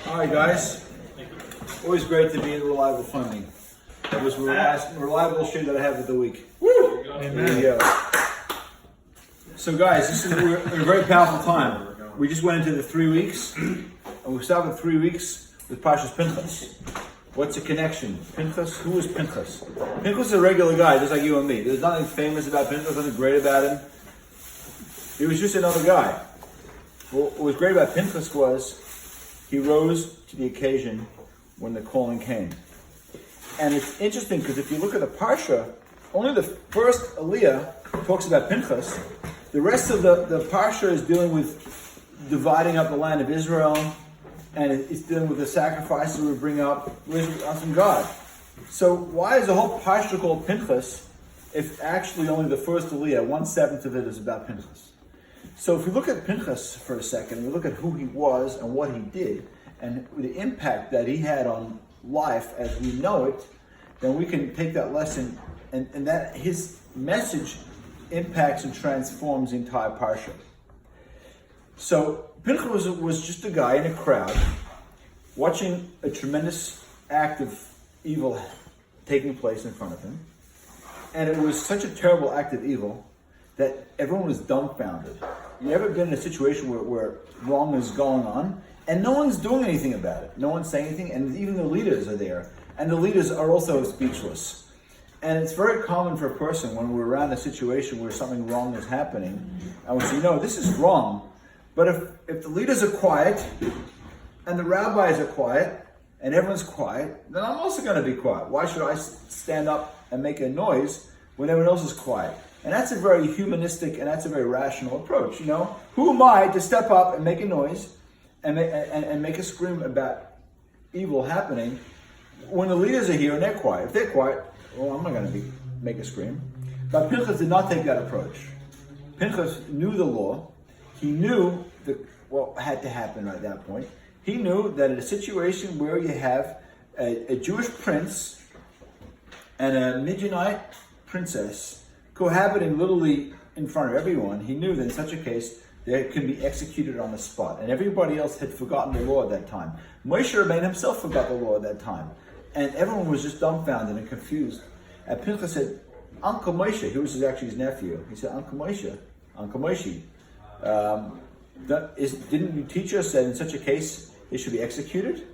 All right, guys. Always great to be in Reliable Funding. That was the last reliable shit that I have of the week. Woo! There you go. So, guys, this is a very powerful time. We just went into the 3 weeks, and we start with 3 weeks with Pinchas. What's the connection? Pinchas? Who is Pinchas? Pinchas is a regular guy, just like you and me. There's nothing famous about Pinchas, nothing great about him. He was just another guy. Well, what was great about Pinchas was he rose to the occasion when the calling came. And it's interesting because if you look at the Parsha, only the first Aliyah talks about Pinchas. The rest of the Parsha is dealing with dividing up the land of Israel, and it's dealing with the sacrifices we bring up from God. So why is the whole Parsha called Pinchas if actually only the first Aliyah, 1/7 of it, is about Pinchas? So if we look at Pinchas for a second, we look at who he was and what he did, and the impact that he had on life as we know it, then we can take that lesson and that his message impacts and transforms the entire Parsha. So Pinchas was just a guy in a crowd watching a tremendous act of evil taking place in front of him. And it was such a terrible act of evil that everyone was dumbfounded. You ever been in a situation where wrong is going on and no one's doing anything about it? No one's saying anything, and even the leaders are there. And the leaders are also speechless. And it's very common for a person when we're around a situation where something wrong is happening, and we say, no, this is wrong. But if the leaders are quiet, and the rabbis are quiet, and everyone's quiet, then I'm also going to be quiet. Why should I stand up and make a noise when everyone else is quiet? And that's a very humanistic and that's a very rational approach. You know, who am I to step up and make a noise and make a scream about evil happening when the leaders are here and they're quiet? If they're quiet, well, I'm not going to make a scream. But Pinchas did not take that approach. Pinchas knew the law. He knew what had to happen right at that point. He knew that in a situation where you have a Jewish prince and a Midianite princess cohabiting literally in front of everyone, he knew that in such a case they can be executed on the spot. And everybody else had forgotten the law at that time. Moshe Rabbeinu himself forgot the law at that time. And everyone was just dumbfounded and confused. And Pinchas said, Uncle Moshe, he was actually his nephew. He said, Uncle Moshe, didn't you teach us that in such a case they should be executed?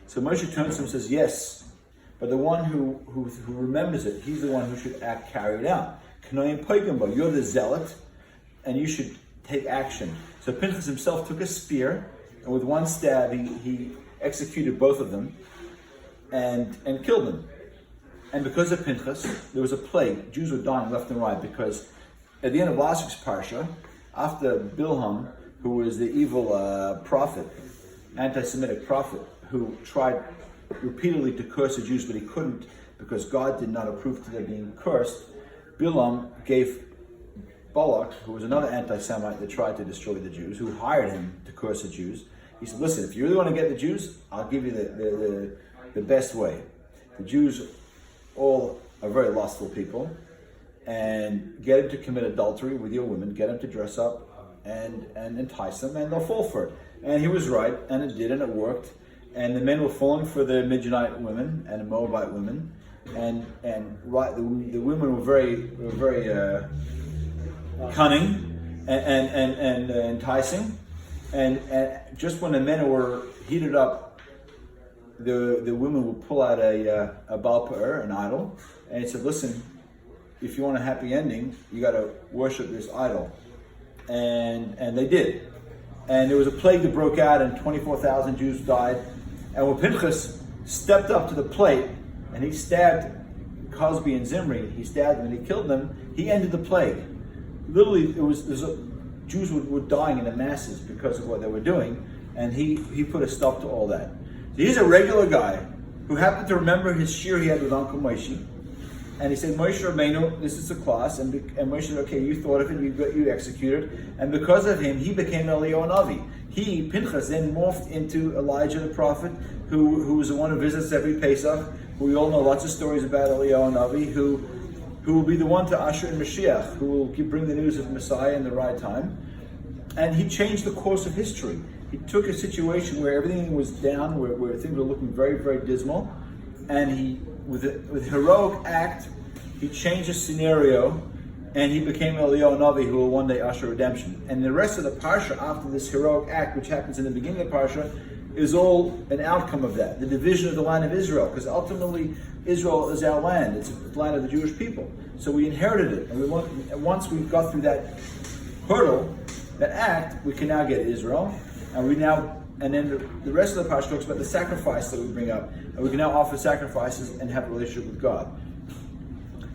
So Moshe turns to him and says, yes. But the one who remembers it, he's the one who should carry it out. You're the zealot, and you should take action. So Pinchas himself took a spear, and with one stab, he executed both of them and killed them. And because of Pinchas, there was a plague. Jews were dying left and right because at the end of last week's parsha, after Bilham, who was the evil prophet, anti-Semitic prophet, who tried repeatedly to curse the Jews, but he couldn't because God did not approve to their being cursed, Bilam gave Balak, who was another anti-Semite that tried to destroy the Jews, who hired him to curse the Jews. He said, listen, if you really want to get the Jews, I'll give you the best way. The Jews all are very lustful people, and get them to commit adultery with your women, get them to dress up and entice them, and they'll fall for it. And he was right, and it did, and it worked. And the men were falling for the Midianite women and the Moabite women, and right, the women were very cunning and enticing. And just when the men were heated up, the women would pull out a Baal Pe'er, an idol, and he said, listen, if you want a happy ending, you got to worship this idol. And they did. And there was a plague that broke out, and 24,000 Jews died. And when Pinchas stepped up to the plate, and he stabbed Cosby and Zimri, he stabbed them and he killed them, he ended the plague. Literally, Jews were dying in the masses because of what they were doing, and he put a stop to all that. So he's a regular guy who happened to remember his shir he had with Uncle Moshe, and he said, Moshe Rabbeinu, this is the class, and Moshe said, okay, you thought of it, you executed, and because of him, he became Eliyahu Navi. He, Pinchas, then morphed into Elijah the prophet, who was the one who visits every Pesach, who we all know lots of stories about Eliyahu Navi, who will be the one to usher in Mashiach, who will bring the news of Messiah in the right time. And he changed the course of history. He took a situation where everything was down, where things were looking very, very dismal, and he, with a heroic act, he changed the scenario, and he became Eliyahu Navi, who will one day usher redemption. And the rest of the parsha, after this heroic act, which happens in the beginning of the parsha, is all an outcome of that, the division of the land of Israel, because ultimately Israel is our land. It's the land of the Jewish people. So we inherited it, and once we got through that hurdle, that act, we can now get Israel, and then the rest of the parsha talks about the sacrifice that we bring up, and we can now offer sacrifices and have a relationship with God.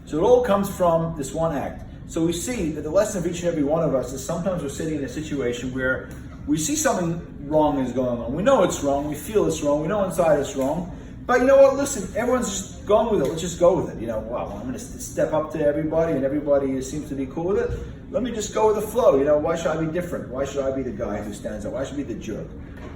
So it all comes from this one act. So we see that the lesson of each and every one of us is sometimes we're sitting in a situation where we see something wrong is going on. We know it's wrong, we feel it's wrong, we know inside it's wrong, but you know what, listen, everyone's just going with it, let's just go with it. Wow, I'm going to step up to everybody and everybody seems to be cool with it. Let me just go with the flow. Why should I be different? Why should I be the guy who stands up? Why should I be the jerk?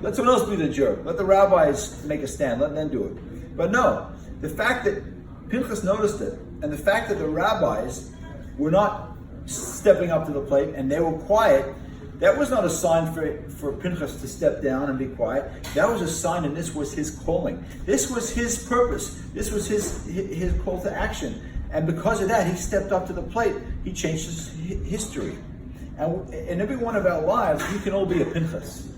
Let someone else be the jerk. Let the rabbis make a stand, let them do it. But no, the fact that Pinchas noticed it, and the fact that the rabbis were not stepping up to the plate and they were quiet, that was not a sign for Pinchas to step down and be quiet. That was a sign, and this was his calling. This was his purpose. This was his call to action. And because of that, he stepped up to the plate. He changed his history. And in every one of our lives, we can all be a Pinchas.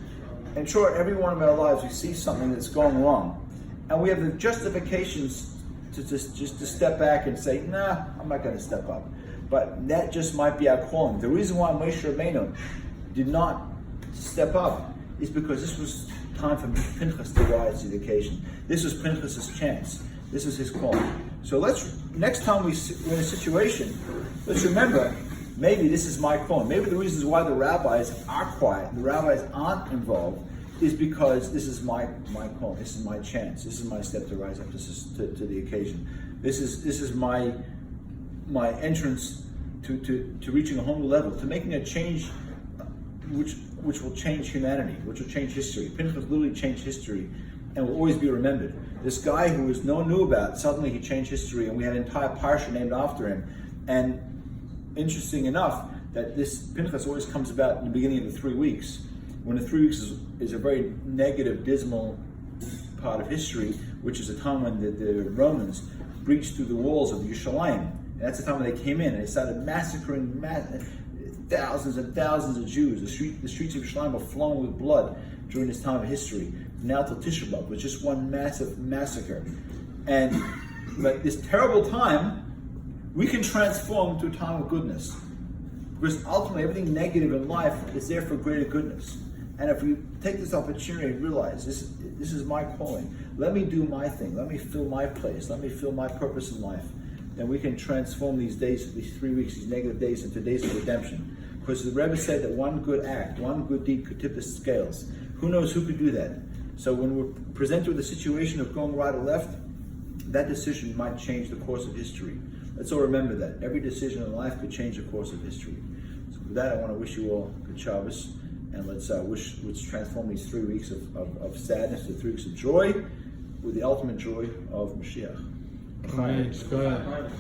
In short, every one of our lives, we see something that's going wrong. And we have the justifications to just to step back and say, nah, I'm not going to step up. But that just might be our calling. The reason why Moshe Rabbeinu did not step up is because this was time for Pinchas to rise to the occasion. This was Pinchas' chance. This is his call. So next time we're in a situation, let's remember, maybe this is my call. Maybe the reasons why the rabbis are quiet and the rabbis aren't involved is because this is my call. This is my chance. This is my step to rise up to the occasion. This is my entrance to reaching a whole new level, to making a change which will change humanity, which will change history. Pinchas literally changed history and will always be remembered. This guy who no one knew about, suddenly he changed history, and we had an entire parsha named after him. And interesting enough, that this Pinchas always comes about in the beginning of the 3 weeks, when the 3 weeks is a very negative, dismal part of history, which is a time when the Romans breached through the walls of Yerushalayim. And that's the time when they came in and they started massacring thousands and thousands of Jews. The streets of Yerushalayim were flowing with blood during this time of history. Now till Tisha B'Av was just one massive massacre. But this terrible time, we can transform to a time of goodness. Because ultimately everything negative in life is there for greater goodness. And if we take this opportunity and realize this is my calling, let me do my thing, let me fill my place, let me fill my purpose in life, then we can transform these days, these 3 weeks, these negative days into days of redemption. Because the Rebbe said that one good act, one good deed could tip the scales. Who knows who could do that? So when we're presented with a situation of going right or left, that decision might change the course of history. Let's all remember that. Every decision in life could change the course of history. So with that, I want to wish you all good Shabbos, and let's transform these 3 weeks of sadness to 3 weeks of joy with the ultimate joy of Mashiach. Thanks, God.